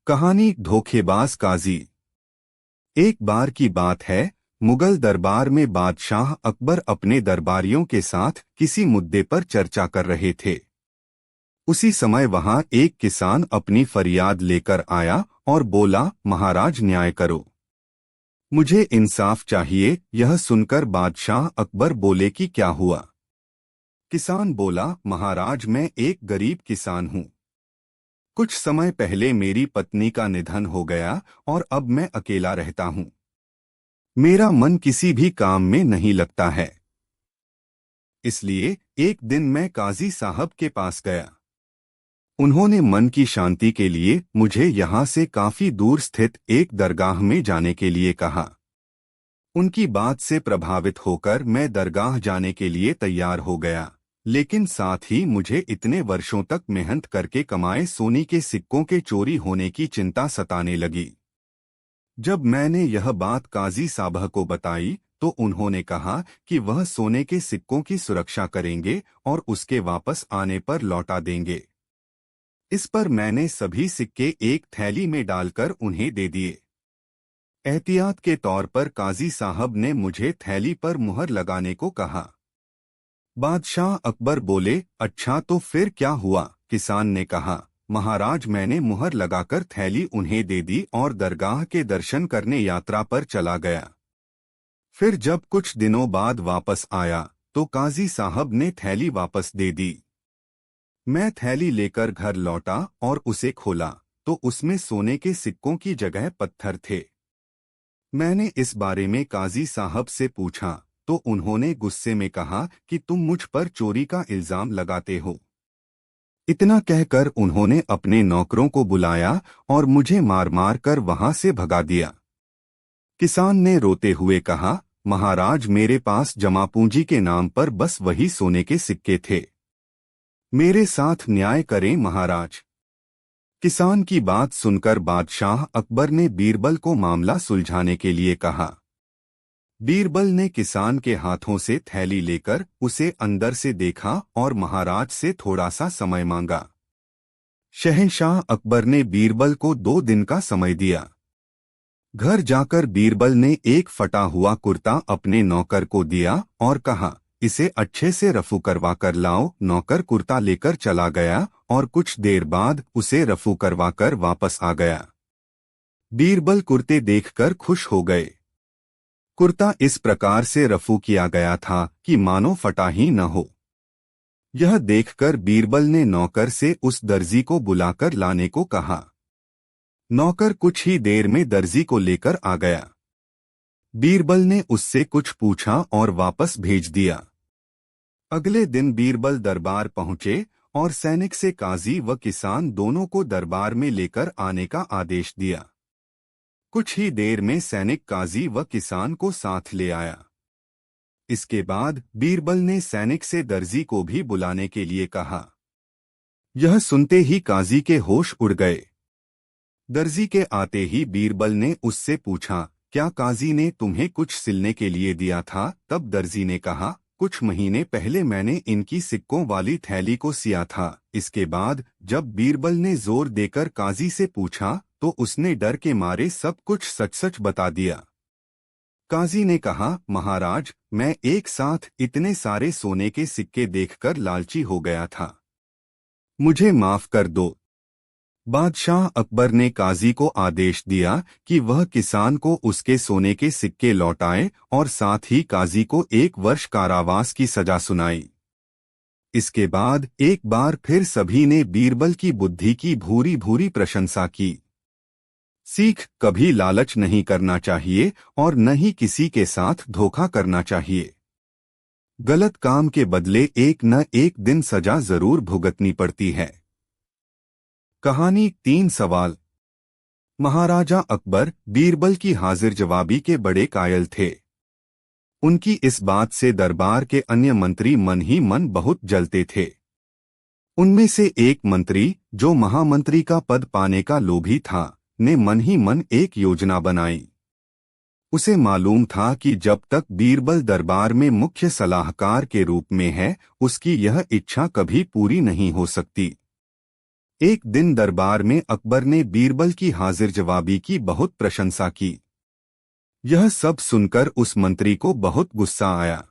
कहानी धोखेबाज काजी। एक बार की बात है, मुगल दरबार में बादशाह अकबर अपने दरबारियों के साथ किसी मुद्दे पर चर्चा कर रहे थे। उसी समय वहां एक किसान अपनी फरियाद लेकर आया और बोला, महाराज न्याय करो, मुझे इंसाफ चाहिए। यह सुनकर बादशाह अकबर बोले कि क्या हुआ। किसान बोला, महाराज मैं एक गरीब किसान हूँ। कुछ समय पहले मेरी पत्नी का निधन हो गया और अब मैं अकेला रहता हूँ। मेरा मन किसी भी काम में नहीं लगता है। इसलिए एक दिन मैं काजी साहब के पास गया। उन्होंने मन की शांति के लिए मुझे यहाँ से काफी दूर स्थित एक दरगाह में जाने के लिए कहा। उनकी बात से प्रभावित होकर मैं दरगाह जाने के लिए तैयार हो गया, लेकिन साथ ही मुझे इतने वर्षों तक मेहनत करके कमाए सोने के सिक्कों के चोरी होने की चिंता सताने लगी। जब मैंने यह बात काजी साहब को बताई तो उन्होंने कहा कि वह सोने के सिक्कों की सुरक्षा करेंगे और उसके वापस आने पर लौटा देंगे। इस पर मैंने सभी सिक्के एक थैली में डालकर उन्हें दे दिए। एहतियात के तौर पर काजी साहब ने मुझे थैली पर मुहर लगाने को कहा। बादशाह अकबर बोले, अच्छा तो फिर क्या हुआ? किसान ने कहा, महाराज मैंने मुहर लगाकर थैली उन्हें दे दी और दरगाह के दर्शन करने यात्रा पर चला गया। फिर जब कुछ दिनों बाद वापस आया तो काजी साहब ने थैली वापस दे दी। मैं थैली लेकर घर लौटा और उसे खोला तो उसमें सोने के सिक्कों की जगह पत्थर थे। मैंने इस बारे में काजी साहब से पूछा तो उन्होंने गुस्से में कहा कि तुम मुझ पर चोरी का इल्जाम लगाते हो। इतना कहकर उन्होंने अपने नौकरों को बुलाया और मुझे मार मार कर वहां से भगा दिया। किसान ने रोते हुए कहा, महाराज मेरे पास जमा पूंजी के नाम पर बस वही सोने के सिक्के थे। मेरे साथ न्याय करें महाराज। किसान की बात सुनकर बादशाह अकबर ने बीरबल को मामला सुलझाने के लिए कहा। बीरबल ने किसान के हाथों से थैली लेकर उसे अंदर से देखा और महाराज से थोड़ा सा समय मांगा। शहंशाह अकबर ने बीरबल को 2 दिन का समय दिया। घर जाकर बीरबल ने एक फटा हुआ कुर्ता अपने नौकर को दिया और कहा, इसे अच्छे से रफू करवा कर लाओ। नौकर कुर्ता लेकर चला गया और कुछ देर बाद उसे रफू करवाकर वापस आ गया। बीरबल कुर्ते देखकर खुश हो गए। कुर्ता इस प्रकार से रफू किया गया था कि मानो फटा ही न हो। यह देखकर बीरबल ने नौकर से उस दर्जी को बुलाकर लाने को कहा। नौकर कुछ ही देर में दर्जी को लेकर आ गया। बीरबल ने उससे कुछ पूछा और वापस भेज दिया। अगले दिन बीरबल दरबार पहुंचे और सैनिक से काजी व किसान दोनों को दरबार में लेकर आने का आदेश दिया। कुछ ही देर में सैनिक काजी व किसान को साथ ले आया। इसके बाद बीरबल ने सैनिक से दर्जी को भी बुलाने के लिए कहा। यह सुनते ही काजी के होश उड़ गए। दर्जी के आते ही बीरबल ने उससे पूछा, क्या काजी ने तुम्हें कुछ सिलने के लिए दिया था? तब दर्जी ने कहा, कुछ महीने पहले मैंने इनकी सिक्कों वाली थैली को सिया था। इसके बाद जब बीरबल ने जोर देकर काजी से पूछा तो उसने डर के मारे सब कुछ सच सच बता दिया। काजी ने कहा, महाराज मैं एक साथ इतने सारे सोने के सिक्के देखकर लालची हो गया था, मुझे माफ कर दो। बादशाह अकबर ने काजी को आदेश दिया कि वह किसान को उसके सोने के सिक्के लौटाए और साथ ही काजी को 1 वर्ष कारावास की सजा सुनाई। इसके बाद एक बार फिर सभी ने बीरबल की बुद्धि की भूरी भूरी प्रशंसा की। सीख, कभी लालच नहीं करना चाहिए और न ही किसी के साथ धोखा करना चाहिए। गलत काम के बदले एक न एक दिन सजा जरूर भुगतनी पड़ती है। कहानी 3 सवाल। महाराजा अकबर बीरबल की हाजिर जवाबी के बड़े कायल थे। उनकी इस बात से दरबार के अन्य मंत्री मन ही मन बहुत जलते थे। उनमें से एक मंत्री, जो महामंत्री का पद पाने का लोभी था, ने मन ही मन एक योजना बनाई। उसे मालूम था कि जब तक बीरबल दरबार में मुख्य सलाहकार के रूप में है, उसकी यह इच्छा कभी पूरी नहीं हो सकती। एक दिन दरबार में अकबर ने बीरबल की हाजिर जवाबी की बहुत प्रशंसा की। यह सब सुनकर उस मंत्री को बहुत गुस्सा आया।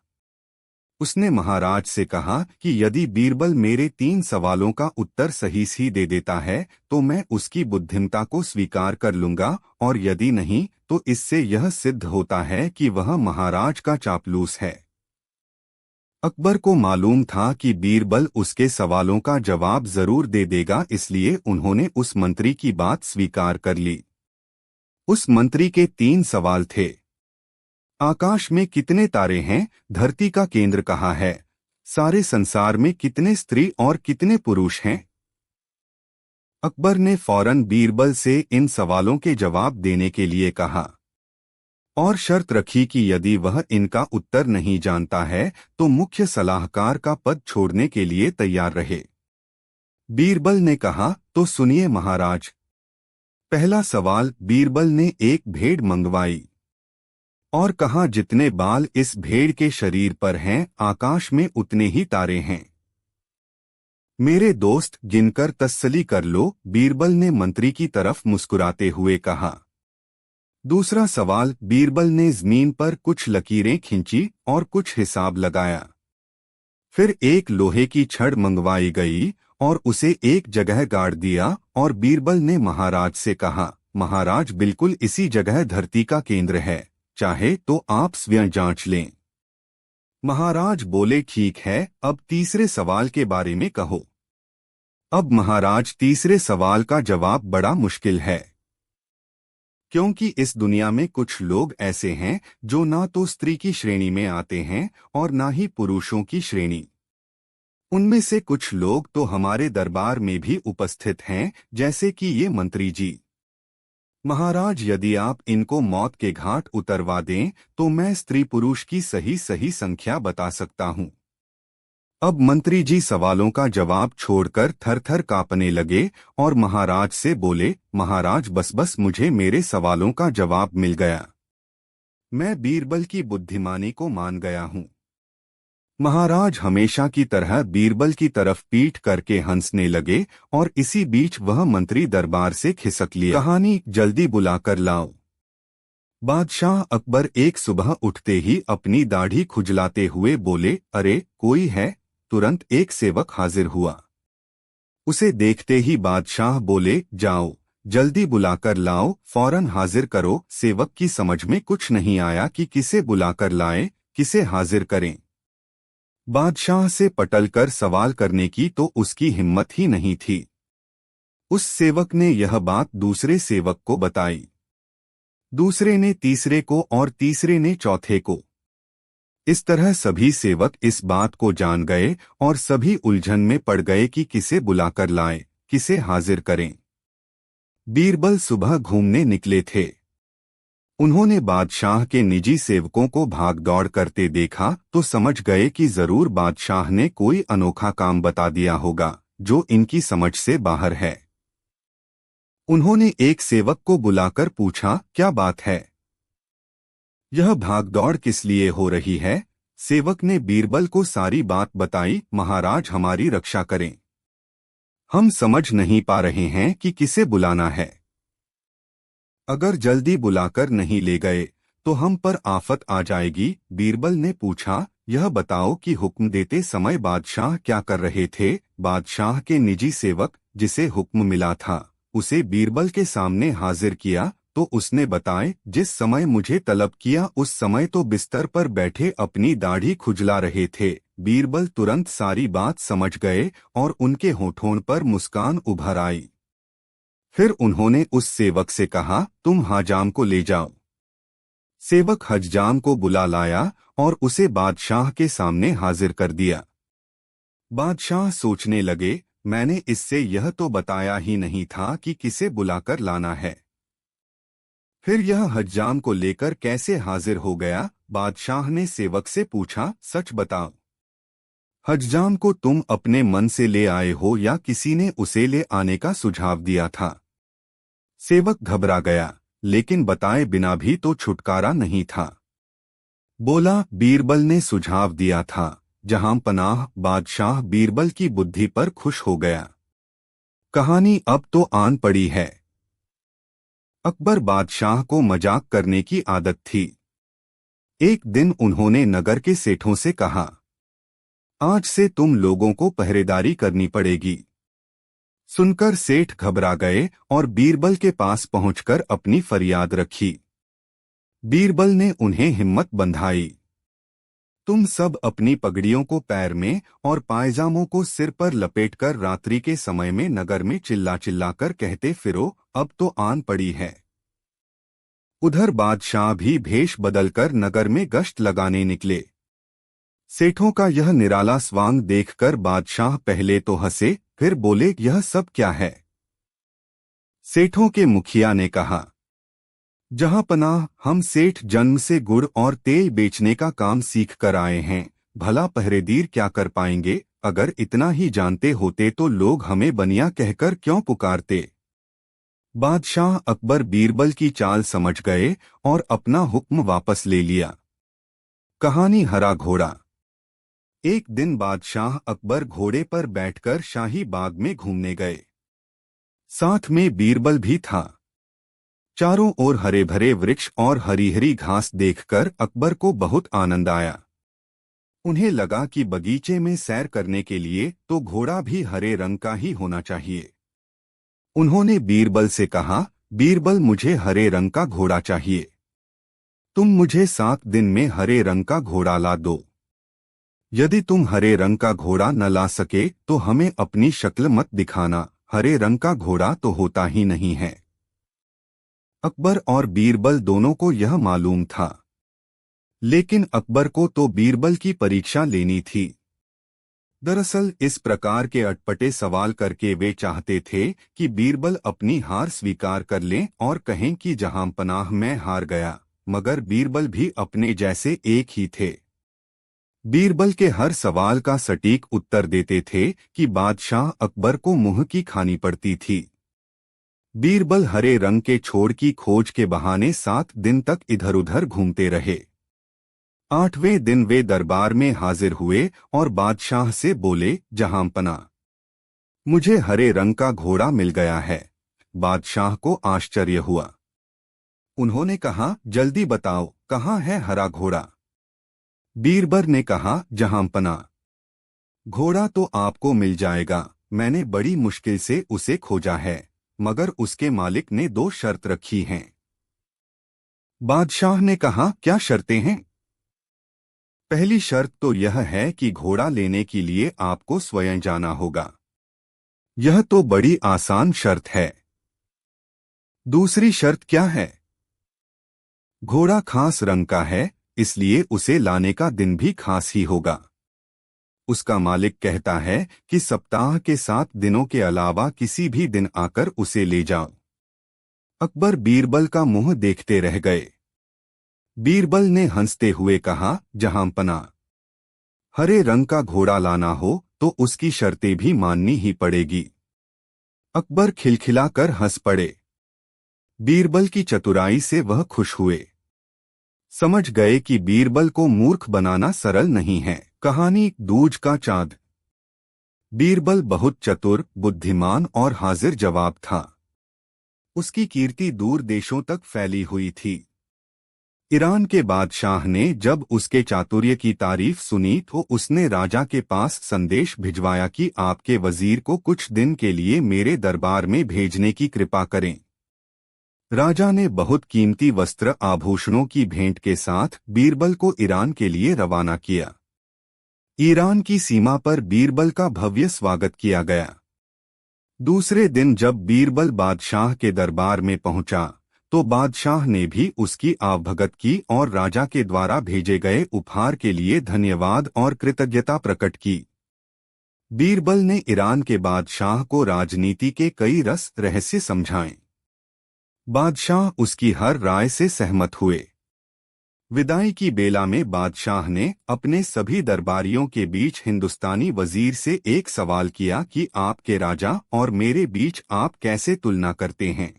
उसने महाराज से कहा कि यदि बीरबल मेरे 3 सवालों का उत्तर सही दे देता है तो मैं उसकी बुद्धिमता को स्वीकार कर लूंगा, और यदि नहीं तो इससे यह सिद्ध होता है कि वह महाराज का चापलूस है। अकबर को मालूम था कि बीरबल उसके सवालों का जवाब जरूर दे देगा, इसलिए उन्होंने उस मंत्री की बात स्वीकार कर ली। उस मंत्री के 3 सवाल थे। आकाश में कितने तारे हैं? धरती का केंद्र कहाँ है? सारे संसार में कितने स्त्री और कितने पुरुष हैं? अकबर ने फौरन बीरबल से इन सवालों के जवाब देने के लिए कहा और शर्त रखी कि यदि वह इनका उत्तर नहीं जानता है तो मुख्य सलाहकार का पद छोड़ने के लिए तैयार रहे। बीरबल ने कहा, तो सुनिए महाराज। पहला सवाल। बीरबल ने एक भेड़ मंगवाई और कहा, जितने बाल इस भेड़ के शरीर पर हैं आकाश में उतने ही तारे हैं। मेरे दोस्त, गिनकर तसल्ली कर लो, बीरबल ने मंत्री की तरफ मुस्कुराते हुए कहा। दूसरा सवाल। बीरबल ने जमीन पर कुछ लकीरें खींची और कुछ हिसाब लगाया। फिर एक लोहे की छड़ मंगवाई गई और उसे एक जगह गाड़ दिया और बीरबल ने महाराज से कहा, महाराज बिल्कुल इसी जगह धरती का केंद्र है, चाहे तो आप स्वयं जांच लें। महाराज बोले, ठीक है, अब तीसरे सवाल के बारे में कहो। अब महाराज, तीसरे सवाल का जवाब बड़ा मुश्किल है, क्योंकि इस दुनिया में कुछ लोग ऐसे हैं जो ना तो स्त्री की श्रेणी में आते हैं और ना ही पुरुषों की श्रेणी। उनमें से कुछ लोग तो हमारे दरबार में भी उपस्थित हैं, जैसे कि ये मंत्री जी। महाराज, यदि आप इनको मौत के घाट उतरवा दें तो मैं स्त्री पुरुष की सही सही संख्या बता सकता हूं। अब मंत्री जी सवालों का जवाब छोड़कर थर-थर कांपने लगे और महाराज से बोले, महाराज बस मुझे मेरे सवालों का जवाब मिल गया। मैं बीरबल की बुद्धिमानी को मान गया हूं। महाराज हमेशा की तरह बीरबल की तरफ पीठ करके हंसने लगे और इसी बीच वह मंत्री दरबार से खिसक लिया। कहानी जल्दी बुलाकर लाओ। बादशाह अकबर एक सुबह उठते ही अपनी दाढ़ी खुजलाते हुए बोले, अरे कोई है? तुरंत एक सेवक हाजिर हुआ। उसे देखते ही बादशाह बोले, जाओ जल्दी बुलाकर लाओ, फौरन हाजिर करो। सेवक की समझ में कुछ नहीं आया कि किसे बुलाकर लाए, किसे हाजिर करें। बादशाह से पटलकर सवाल करने की तो उसकी हिम्मत ही नहीं थी। उस सेवक ने यह बात दूसरे सेवक को बताई, दूसरे ने तीसरे को और तीसरे ने चौथे को। इस तरह सभी सेवक इस बात को जान गए और सभी उलझन में पड़ गए कि किसे बुलाकर लाएं, किसे हाजिर करें। बीरबल सुबह घूमने निकले थे। उन्होंने बादशाह के निजी सेवकों को भाग दौड़ करते देखा तो समझ गए कि जरूर बादशाह ने कोई अनोखा काम बता दिया होगा जो इनकी समझ से बाहर है। उन्होंने एक सेवक को बुलाकर पूछा, क्या बात है? यह भागदौड़ किस लिए हो रही है? सेवक ने बीरबल को सारी बात बताई। महाराज हमारी रक्षा करें, हम समझ नहीं पा रहे हैं कि किसे बुलाना है। अगर जल्दी बुलाकर नहीं ले गए तो हम पर आफत आ जाएगी। बीरबल ने पूछा, यह बताओ कि हुक्म देते समय बादशाह क्या कर रहे थे? बादशाह के निजी सेवक जिसे हुक्म मिला था उसे बीरबल के सामने हाजिर किया तो उसने बताए, जिस समय मुझे तलब किया उस समय तो बिस्तर पर बैठे अपनी दाढ़ी खुजला रहे थे। बीरबल तुरंत सारी बात समझ गए और उनके होठों पर मुस्कान उभर आई। फिर उन्होंने उस सेवक से कहा, तुम हजाम को ले जाओ। सेवक हजाम को बुला लाया और उसे बादशाह के सामने हाजिर कर दिया। बादशाह सोचने लगे, मैंने इससे यह तो बताया ही नहीं था कि किसे बुलाकर लाना है, फिर यह हज्जाम को लेकर कैसे हाजिर हो गया? बादशाह ने सेवक से पूछा, सच बताओ, हज्जाम को तुम अपने मन से ले आए हो या किसी ने उसे ले आने का सुझाव दिया था? सेवक घबरा गया, लेकिन बताए बिना भी तो छुटकारा नहीं था। बोला, बीरबल ने सुझाव दिया था। जहां पनाह बादशाह बीरबल की बुद्धि पर खुश हो गया। कहानी अब तो आन पड़ी है। अकबर बादशाह को मजाक करने की आदत थी। एक दिन उन्होंने नगर के सेठों से कहा, आज से तुम लोगों को पहरेदारी करनी पड़ेगी। सुनकर सेठ घबरा गए और बीरबल के पास पहुंचकर अपनी फरियाद रखी। बीरबल ने उन्हें हिम्मत बंधाई। तुम सब अपनी पगड़ियों को पैर में और पायजामों को सिर पर लपेटकर रात्रि के समय में नगर में चिल्ला चिल्लाकर कहते फिरो, अब तो आन पड़ी है। उधर बादशाह भी भेष बदलकर नगर में गश्त लगाने निकले। सेठों का यह निराला स्वांग देखकर बादशाह पहले तो हंसे, फिर बोले, यह सब क्या है? सेठों के मुखिया ने कहा, जहां पनाह, हम सेठ जन्म से गुड़ और तेल बेचने का काम सीख कर आए हैं। भला पहरेदीर क्या कर पाएंगे? अगर इतना ही जानते होते तो लोग हमें बनिया कहकर क्यों पुकारते? बादशाह अकबर बीरबल की चाल समझ गए और अपना हुक्म वापस ले लिया। कहानी हरा घोड़ा। एक दिन बादशाह अकबर घोड़े पर बैठकर शाही बाग में घूमने गए। साथ में बीरबल भी था। चारों ओर हरे भरे वृक्ष और हरी हरी घास देखकर अकबर को बहुत आनंद आया। उन्हें लगा कि बगीचे में सैर करने के लिए तो घोड़ा भी हरे रंग का ही होना चाहिए। उन्होंने बीरबल से कहा, बीरबल, मुझे हरे रंग का घोड़ा चाहिए। तुम मुझे 7 दिन में हरे रंग का घोड़ा ला दो। यदि तुम हरे रंग का घोड़ा न ला सके तो हमें अपनी शक्ल मत दिखाना, हरे रंग का घोड़ा तो होता ही नहीं है। अकबर और बीरबल दोनों को यह मालूम था, लेकिन अकबर को तो बीरबल की परीक्षा लेनी थी। दरअसल इस प्रकार के अटपटे सवाल करके वे चाहते थे कि बीरबल अपनी हार स्वीकार कर लें और कहें कि जहां पनाह मैं हार गया। मगर बीरबल भी अपने जैसे एक ही थे। बीरबल के हर सवाल का सटीक उत्तर देते थे कि बादशाह अकबर को मुंह की खानी पड़ती थी। बीरबल हरे रंग के छोड़ की खोज के बहाने 7 दिन तक इधर उधर घूमते रहे। 8वें दिन वे दरबार में हाजिर हुए और बादशाह से बोले, जहांपना, मुझे हरे रंग का घोड़ा मिल गया है। बादशाह को आश्चर्य हुआ। उन्होंने कहा, जल्दी बताओ, कहाँ है हरा घोड़ा? बीरबल ने कहा, जहांपना, घोड़ा तो आपको मिल जाएगा। मैंने बड़ी मुश्किल से उसे खोजा है, मगर उसके मालिक ने 2 शर्त रखी हैं। बादशाह ने कहा, क्या शर्तें हैं? पहली शर्त तो यह है कि घोड़ा लेने के लिए आपको स्वयं जाना होगा। यह तो बड़ी आसान शर्त है। दूसरी शर्त क्या है? घोड़ा खास रंग का है, इसलिए उसे लाने का दिन भी खास ही होगा। उसका मालिक कहता है कि सप्ताह के 7 दिनों के अलावा किसी भी दिन आकर उसे ले जाओ। अकबर बीरबल का मुंह देखते रह गए। बीरबल ने हंसते हुए कहा, जहांपना, हरे रंग का घोड़ा लाना हो तो उसकी शर्तें भी माननी ही पड़ेगी। अकबर खिलखिलाकर हंस पड़े। बीरबल की चतुराई से वह खुश हुए। समझ गए कि बीरबल को मूर्ख बनाना सरल नहीं है। कहानी दूज का चांद। बीरबल बहुत चतुर, बुद्धिमान और हाजिर जवाब था। उसकी कीर्ति दूर देशों तक फैली हुई थी। ईरान के बादशाह ने जब उसके चातुर्य की तारीफ सुनी तो उसने राजा के पास संदेश भिजवाया कि आपके वजीर को कुछ दिन के लिए मेरे दरबार में भेजने की कृपा करें। राजा ने बहुत कीमती वस्त्र आभूषणों की भेंट के साथ बीरबल को ईरान के लिए रवाना किया। ईरान की सीमा पर बीरबल का भव्य स्वागत किया गया। दूसरे दिन जब बीरबल बादशाह के दरबार में पहुंचा तो बादशाह ने भी उसकी आवभगत की और राजा के द्वारा भेजे गए उपहार के लिए धन्यवाद और कृतज्ञता प्रकट की। बीरबल ने ईरान के बादशाह को राजनीति के कई रहस्य समझाए। बादशाह उसकी हर राय से सहमत हुए। विदाई की बेला में बादशाह ने अपने सभी दरबारियों के बीच हिंदुस्तानी वजीर से एक सवाल किया कि आपके राजा और मेरे बीच आप कैसे तुलना करते हैं?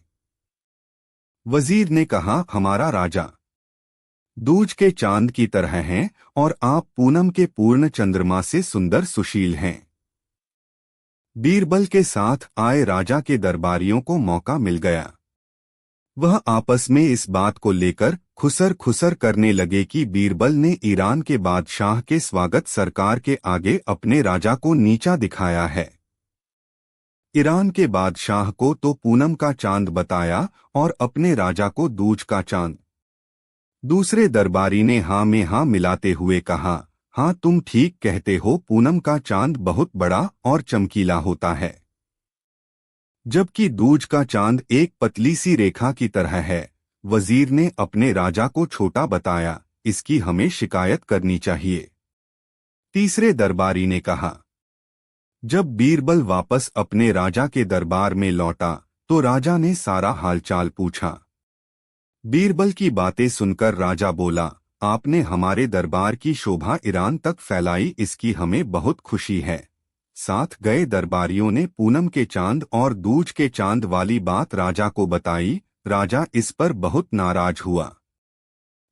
वजीर ने कहा, हमारा राजा दूज के चांद की तरह हैं और आप पूनम के पूर्ण चंद्रमा से सुंदर सुशील हैं। बीरबल के साथ आए राजा के दरबारियों को मौका मिल गया। वह आपस में इस बात को लेकर खुसर खुसर करने लगे कि बीरबल ने ईरान के बादशाह के स्वागत सरकार के आगे अपने राजा को नीचा दिखाया है। ईरान के बादशाह को तो पूनम का चांद बताया और अपने राजा को दूज का चांद। दूसरे दरबारी ने हाँ में हाँ मिलाते हुए कहा, हाँ तुम ठीक कहते हो, पूनम का चांद बहुत बड़ा और चमकीला होता है, जबकि दूज का चांद एक पतली सी रेखा की तरह है। वजीर ने अपने राजा को छोटा बताया, इसकी हमें शिकायत करनी चाहिए। तीसरे दरबारी ने कहा। जब बीरबल वापस अपने राजा के दरबार में लौटा तो राजा ने सारा हालचाल पूछा। बीरबल की बातें सुनकर राजा बोला, आपने हमारे दरबार की शोभा ईरान तक फैलाई, इसकी हमें बहुत खुशी है। साथ गए दरबारियों ने पूनम के चांद और दूज के चांद वाली बात राजा को बताई। राजा इस पर बहुत नाराज हुआ।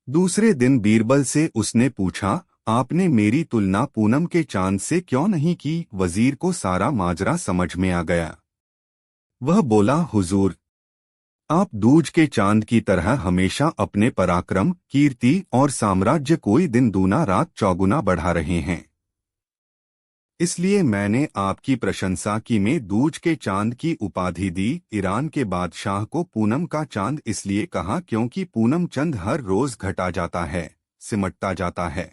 दूसरे दिन बीरबल से उसने पूछा, आपने मेरी तुलना पूनम के चांद से क्यों नहीं की? वजीर को सारा माजरा समझ में आ गया। वह बोला, हुजूर, आप दूज के चांद की तरह हमेशा अपने पराक्रम, कीर्ति और साम्राज्य कोई दिन दूना रात चौगुना बढ़ा रहे हैं, इसलिए मैंने आपकी प्रशंसा की में दूज के चांद की उपाधि दी। ईरान के बादशाह को पूनम का चांद इसलिए कहा क्योंकि पूनम चंद हर रोज घटा जाता है, सिमटता जाता है।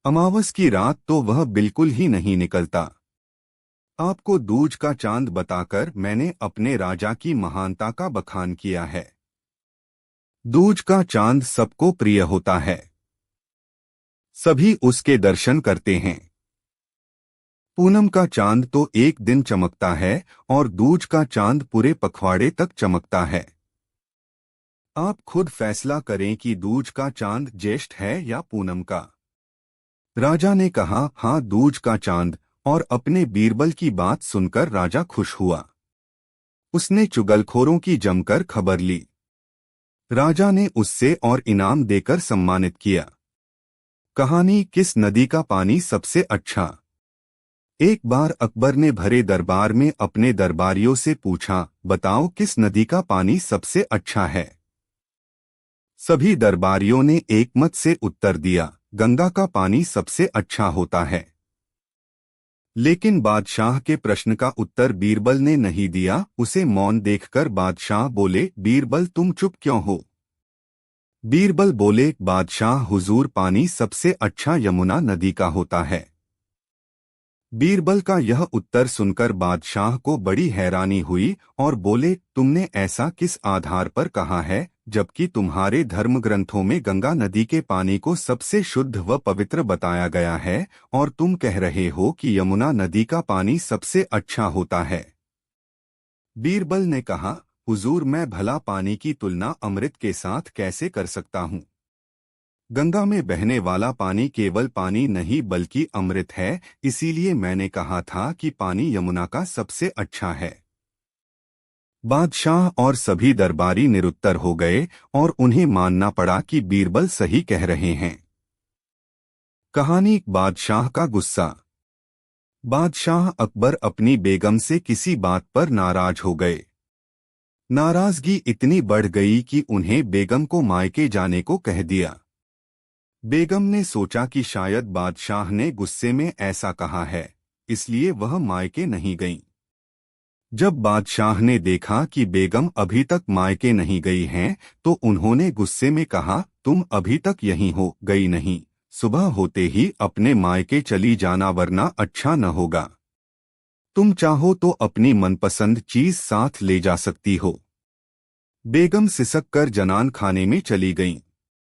अमावस की रात तो वह बिल्कुल ही नहीं निकलता। आपको दूज का चांद बताकर मैंने अपने राजा की महानता का बखान किया है। दूज का चांद सबको प्रिय होता है, सभी उसके दर्शन करते हैं। पूनम का चांद तो एक दिन चमकता है और दूज का चांद पूरे पखवाड़े तक चमकता है। आप खुद फैसला करें कि दूज का चांद ज्येष्ठ है या पूनम का। राजा ने कहा, हाँ दूज का चांद। और अपने बीरबल की बात सुनकर राजा खुश हुआ। उसने चुगलखोरों की जमकर खबर ली। राजा ने उससे और इनाम देकर सम्मानित किया। कहानी, किस नदी का पानी सबसे अच्छा? एक बार अकबर ने भरे दरबार में अपने दरबारियों से पूछा, बताओ किस नदी का पानी सबसे अच्छा है? सभी दरबारियों ने एकमत से उत्तर दिया, गंगा का पानी सबसे अच्छा होता है। लेकिन बादशाह के प्रश्न का उत्तर बीरबल ने नहीं दिया। उसे मौन देखकर बादशाह बोले, बीरबल तुम चुप क्यों हो? बीरबल बोले, बादशाह हुजूर, पानी सबसे अच्छा यमुना नदी का होता है। बीरबल का यह उत्तर सुनकर बादशाह को बड़ी हैरानी हुई और बोले, तुमने ऐसा किस आधार पर कहा है, जबकि तुम्हारे धर्म ग्रंथों में गंगा नदी के पानी को सबसे शुद्ध व पवित्र बताया गया है, और तुम कह रहे हो कि यमुना नदी का पानी सबसे अच्छा होता है। बीरबल ने कहा, हुजूर, मैं भला पानी की तुलना अमृत के साथ कैसे कर सकता हूँ? गंगा में बहने वाला पानी केवल पानी नहीं बल्कि अमृत है, इसीलिए मैंने कहा था कि पानी यमुना का सबसे अच्छा है। बादशाह और सभी दरबारी निरुत्तर हो गए और उन्हें मानना पड़ा कि बीरबल सही कह रहे हैं। कहानी, बादशाह का गुस्सा। बादशाह अकबर अपनी बेगम से किसी बात पर नाराज हो गए। नाराजगी इतनी बढ़ गई कि उन्हें बेगम को मायके जाने को कह दिया। बेगम ने सोचा कि शायद बादशाह ने गुस्से में ऐसा कहा है, इसलिए वह मायके नहीं गईं। जब बादशाह ने देखा कि बेगम अभी तक मायके नहीं गई हैं, तो उन्होंने गुस्से में कहा, तुम अभी तक यहीं हो, गई नहीं। सुबह होते ही अपने मायके चली जाना, वरना अच्छा न होगा। तुम चाहो तो अपनी मनपसंद चीज साथ ले जा सकती हो। बेगम सिसक कर जनान खाने में चली गईं।